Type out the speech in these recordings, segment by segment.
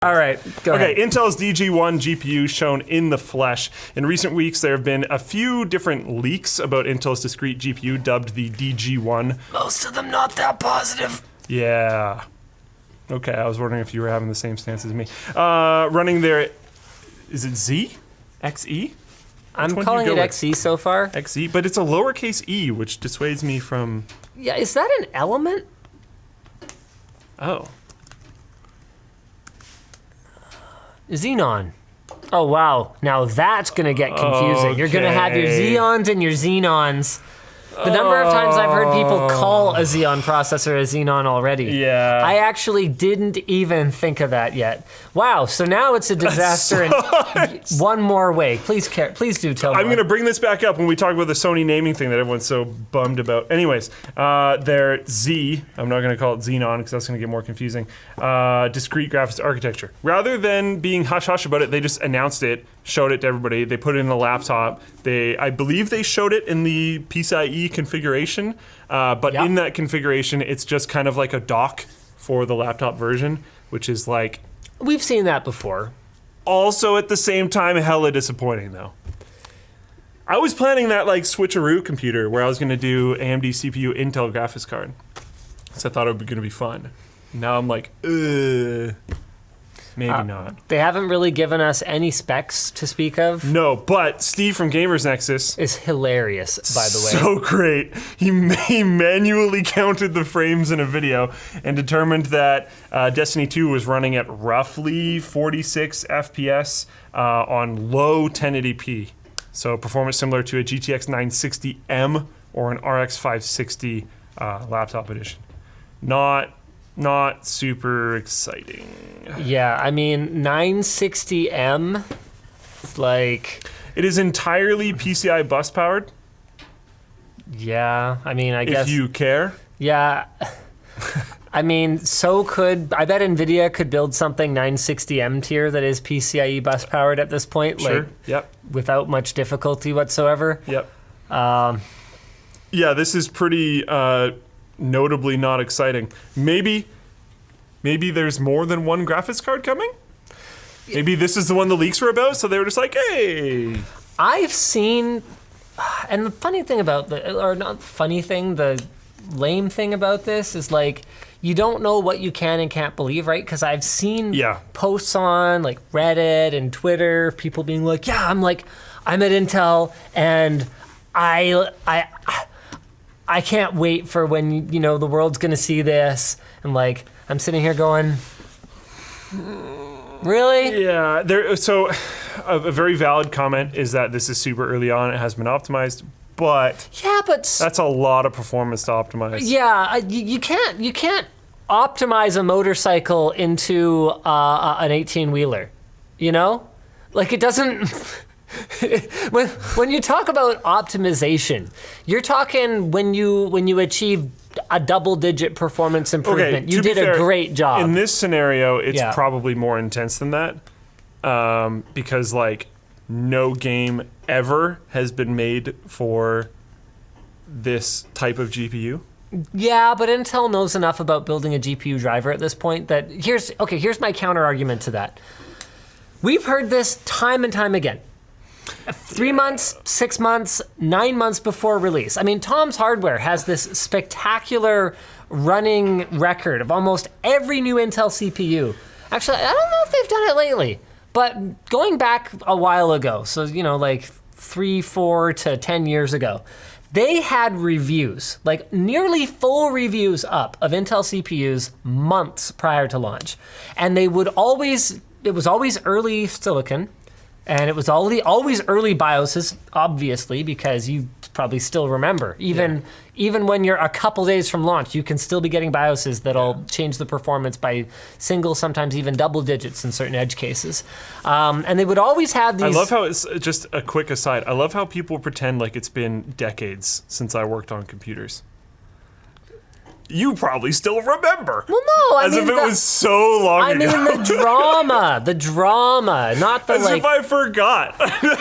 All right, go ahead. Okay, Intel's DG1 GPU shown in the flesh. In recent weeks, there have been a few different leaks about Intel's discrete GPU dubbed the DG1. Most of them not that positive. Yeah. Okay, I was wondering if you were having the same stance as me. Running their, is it Z? XE? I'm calling it XE so far. XE, but it's a lowercase e, which dissuades me from... Yeah, is that an element? Oh. Xenon. Oh, wow. Now that's going to get confusing. You're going to have your Xeons and your Xenons. The number of times I've heard people call a Xeon processor a Xenon already. Yeah. I actually didn't even think of that yet. Wow, so now it's a disaster in one more way. Please do tell me. I'm going to bring this back up when we talk about the Sony naming thing that everyone's so bummed about. Anyways, their Z, I'm not going to call it Xenon because that's going to get more confusing, discrete graphics architecture. Rather than being hush-hush about it, they just announced it, showed it to everybody. They put it in a laptop. I believe they showed it in the PCIe configuration, but in that configuration, it's just kind of like a dock for the laptop version, which is like... We've seen that before. Also, at the same time, hella disappointing, though. I was planning that like switcheroo computer where I was going to do AMD CPU, Intel graphics card. So I thought it was going to be fun. Now I'm like, maybe not. They haven't really given us any specs to speak of. No, but Steve from Gamers Nexus is hilarious, by the way. So great. He manually counted the frames in a video and determined that Destiny 2 was running at roughly 46 FPS on low 1080p. So performance similar to a GTX 960M or an RX 560 laptop edition. Not super exciting. Yeah, I mean, 960M, it's like... It is entirely PCI bus powered. Yeah, I mean, I guess... If you care. Yeah. I mean, I bet NVIDIA could build something 960M tier that is PCIe bus powered at this point. Sure, like, yep. Without much difficulty whatsoever. Yep. Yeah, this is pretty... notably not exciting. Maybe there's more than one graphics card coming? Maybe this is the one the leaks were about, so they were just like, hey. I've seen, and the funny thing about the lame thing about this is like, you don't know what you can and can't believe, right? Because I've seen posts on like Reddit and Twitter, people being like, I'm at Intel and I can't wait for when, the world's gonna see this. And like, I'm sitting here going, really? Yeah, so a very valid comment is that this is super early on, it hasn't been optimized, but that's a lot of performance to optimize. Yeah, you can't optimize a motorcycle into an 18-wheeler, Like it doesn't... when you talk about optimization, you're talking when you achieve a double-digit performance improvement. Okay, you did a great job. In this scenario, it's probably more intense than that, because like no game ever has been made for this type of GPU. Yeah, but Intel knows enough about building a GPU driver at this point that here's my counter argument to that. We've heard this time and time again. 3 months, 6 months, 9 months before release. I mean, Tom's Hardware has this spectacular running record of almost every new Intel CPU. Actually, I don't know if they've done it lately, but going back a while ago, so, like 3, 4 to 10 years ago, they had reviews, like nearly full reviews up of Intel CPUs months prior to launch. And it was always early silicon. And it was always early BIOSes, obviously, because you probably still remember. Even when you're a couple days from launch, you can still be getting BIOSes that'll change the performance by single, sometimes even double digits in certain edge cases. And they would always have these... I love how, it's just a quick aside, I love how people pretend like it's been decades since I worked on computers. You probably still remember. Well, no, as if it was so long ago. I mean, the drama, not the as if I forgot.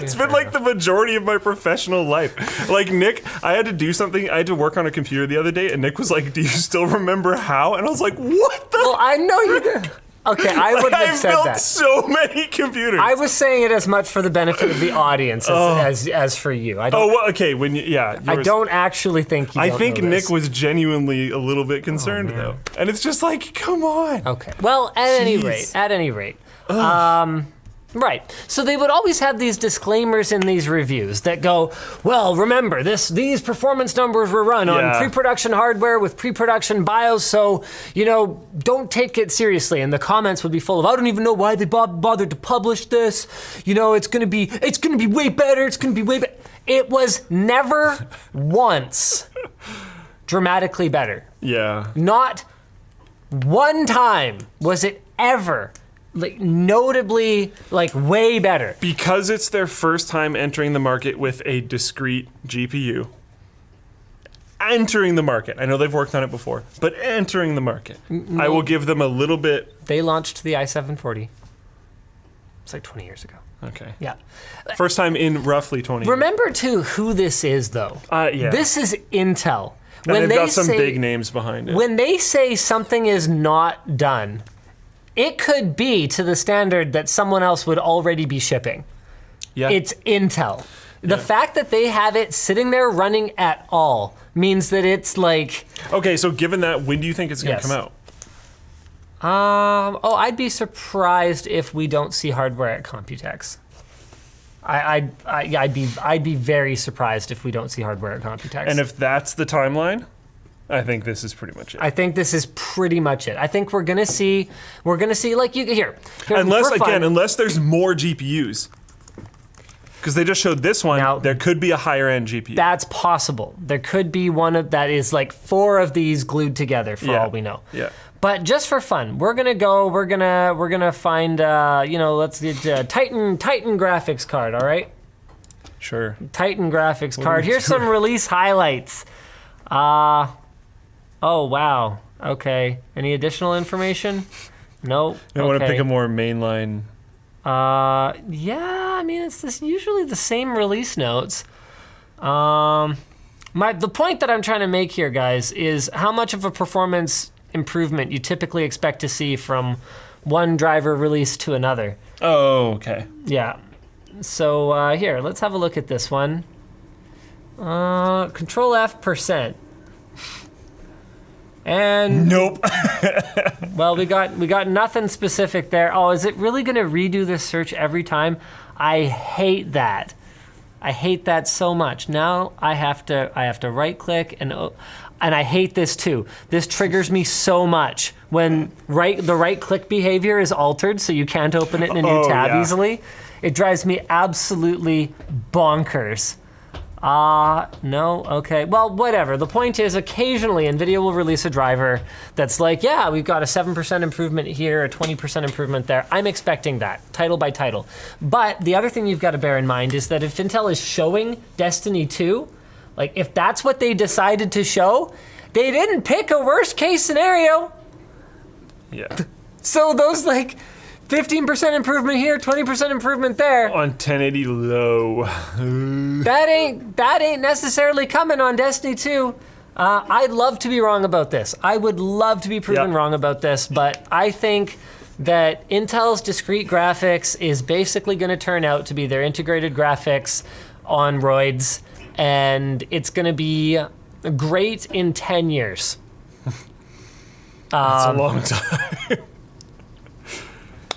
It's been like the majority of my professional life. Like Nick, I had to do something. I had to work on a computer the other day, and Nick was like, "Do you still remember how?" And I was like, "What the?" Well, I know you do. Okay, I wouldn't have I've said built that. so many computers. I was saying it as much for the benefit of the audience as for you. I don't. Oh, well, okay. When I don't actually think you. I don't think know Nick this. was genuinely a little bit concerned though, and it's just like, come on. Okay. Well, at Jeez. any rate. Right. So they would always have these disclaimers in these reviews that go, well, remember, these performance numbers were run on pre-production hardware with pre-production BIOS, so, don't take it seriously. And the comments would be full of, I don't even know why they bothered to publish this. It's gonna be way better, it's gonna be way better. It was never once dramatically better. Yeah. Not one time was it ever notably way better. Because it's their first time entering the market with a discrete GPU. Entering the market. I know they've worked on it before, but entering the market. I will give them a little bit. They launched the i740. It's like 20 years ago. Okay. Yeah. First time in roughly 20 years. Remember, too, who this is, though. Yeah. This is Intel. And they've got some big names behind it. When they say something is not done, it could be to the standard that someone else would already be shipping. Yeah. It's Intel. The fact that they have it sitting there running at all means that it's like... Okay, so given that, when do you think it's going to come out? I'd be surprised if we don't see hardware at Computex. I'd be very surprised if we don't see hardware at Computex. And if that's the timeline, I think this is pretty much it. I think this is pretty much it. I think we're gonna see like here unless there's more GPUs. Because they just showed this one, Now, there could be a higher end GPU. That's possible. There could be one that is like 4 of these glued together for all we know. Yeah. But just for fun, we're gonna find let's get Titan graphics card, all right? Sure. Titan graphics card. we Here's some release highlights. Oh wow. Okay. Any additional information? No. I want to pick a more mainline. Yeah, I mean it's usually the same release notes. The point that I'm trying to make here, guys, is how much of a performance improvement you typically expect to see from one driver release to another. Oh, okay. Yeah. So here, let's have a look at this one. Control F %. And nope. well, we got nothing specific there. Oh, is it really going to redo this search every time? I hate that. I hate that so much. Now I have to right click and I hate this too. This triggers me so much when the right click behavior is altered so you can't open it in a new tab easily. It drives me absolutely bonkers. No, okay. Well, whatever. The point is, occasionally NVIDIA will release a driver that's like, yeah, we've got a 7% improvement here, a 20% improvement there. I'm expecting that, title by title. But the other thing you've got to bear in mind is that if Intel is showing Destiny 2, like if that's what they decided to show, they didn't pick a worst case scenario. Yeah. So those 15% improvement here, 20% improvement there. On 1080 low. That ain't necessarily coming on Destiny 2. I'd love to be wrong about this. I would love to be proven wrong about this, but I think that Intel's discrete graphics is basically going to turn out to be their integrated graphics on roids, and it's going to be great in 10 years. That's a long time.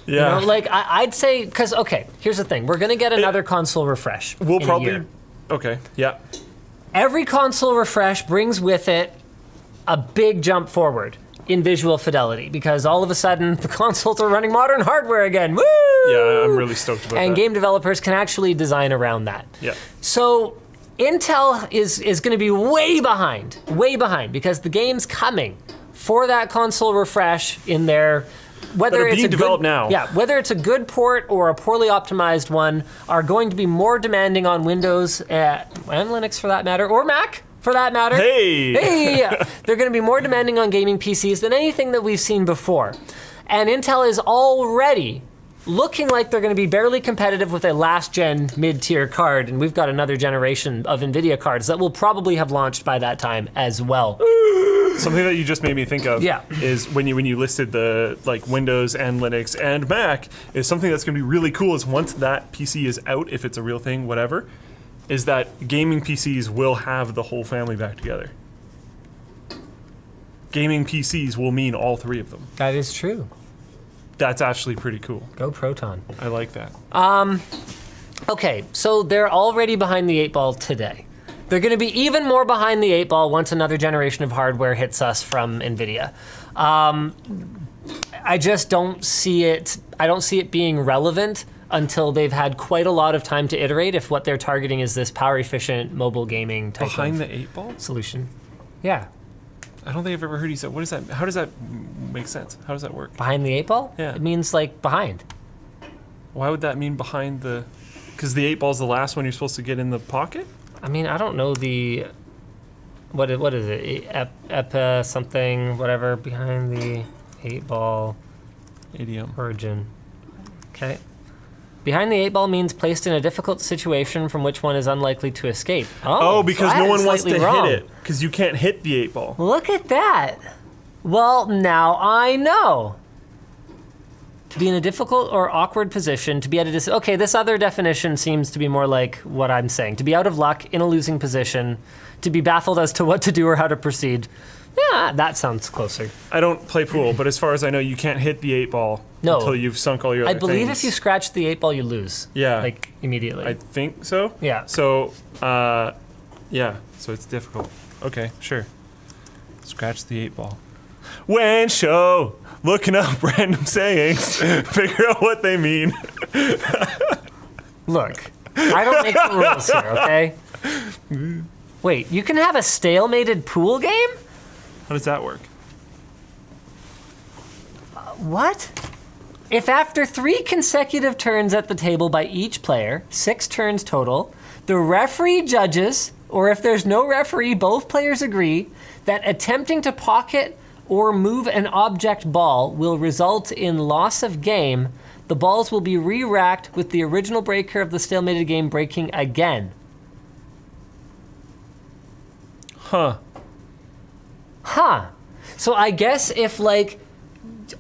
Yeah. I'd say, because, okay, here's the thing. We're going to get another console refresh. We'll in probably. a year. Okay, yeah. Every console refresh brings with it a big jump forward in visual fidelity because all of a sudden the consoles are running modern hardware again. Woo! Yeah, I'm really stoked about that. And game developers can actually design around that. Yeah. So Intel is going to be way behind because the game's coming for that console refresh in their... Whether it's developed now. Yeah, whether it's a good port or a poorly optimized one, are going to be more demanding on Windows and Linux for that matter, or Mac for that matter. Hey! They're going to be more demanding on gaming PCs than anything that we've seen before. And Intel is already looking like they're going to be barely competitive with a last-gen mid-tier card, and we've got another generation of NVIDIA cards that will probably have launched by that time as well. Something that you just made me think of Yeah. is when you listed the like Windows and Linux and Mac is something that's going to be really cool is once that PC is out, if it's a real thing, whatever, is that gaming PCs will have the whole family back together. Gaming PCs will mean all three of them. That is true. That's actually pretty cool. Go Proton. I like that. Okay, so they're already behind the 8-ball today. They're going to be even more behind the 8-ball once another generation of hardware hits us from NVIDIA. I just don't see it. I don't see it being relevant until they've had quite a lot of time to iterate if what they're targeting is this power-efficient mobile gaming type Behind of the 8-ball? solution. Yeah, I don't think I've ever heard you say. What is that? How does that make sense? How does that work? behind the 8-ball? Yeah. It means like behind. Why would that mean behind the? Because the 8-ball's the last one you're supposed to get in the pocket. I mean, I don't know the. What is it? Ep something, whatever, behind the 8-ball Idiom. origin. Okay. Behind the 8-ball means placed in a difficult situation from which one is unlikely to escape. Oh, because so no I one am wants to slightly wrong. hit it. Because you can't hit the 8-ball. Look at that. Well, now I know. To be in a difficult or awkward position, to be at a okay, this other definition seems to be more like what I'm saying. To be out of luck, in a losing position, to be baffled as to what to do or how to proceed. Yeah, that sounds closer. I don't play pool, but as far as I know, you can't hit the 8-ball No. until you've sunk all your I other believe things. if you scratch the 8-ball, you lose. Yeah. Like, immediately. I think so. Yeah. So, yeah. So it's difficult. Okay, sure. Scratch the 8-ball. When show, looking up random sayings, figure out what they mean. Look, I don't make the rules here, okay? Wait, you can have a stalemated pool game? How does that work? What? If after 3 consecutive turns at the table by each player, 6 turns total, the referee judges, or if there's no referee, both players agree, that attempting to pocket or move an object ball will result in loss of game, the balls will be re-racked with the original breaker of the stalemated game breaking again. Huh. Huh. So I guess if, like,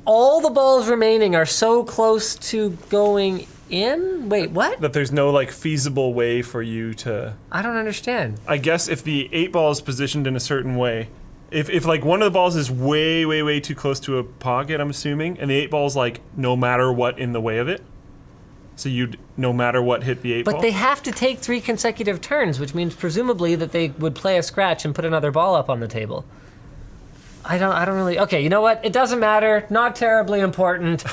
all the balls remaining are so close to going in? Wait, what? That there's no like feasible way for you to. I don't understand. I guess if the 8-ball is positioned in a certain way, if like one of the balls is way too close to a pocket, I'm assuming, and the 8-ball's like no matter what in the way of it, so you'd no matter what hit the 8-ball. But they have to take 3 consecutive turns, which means presumably that they would play a scratch and put another ball up on the table. I don't really. Okay, you know what? It doesn't matter. Not terribly important.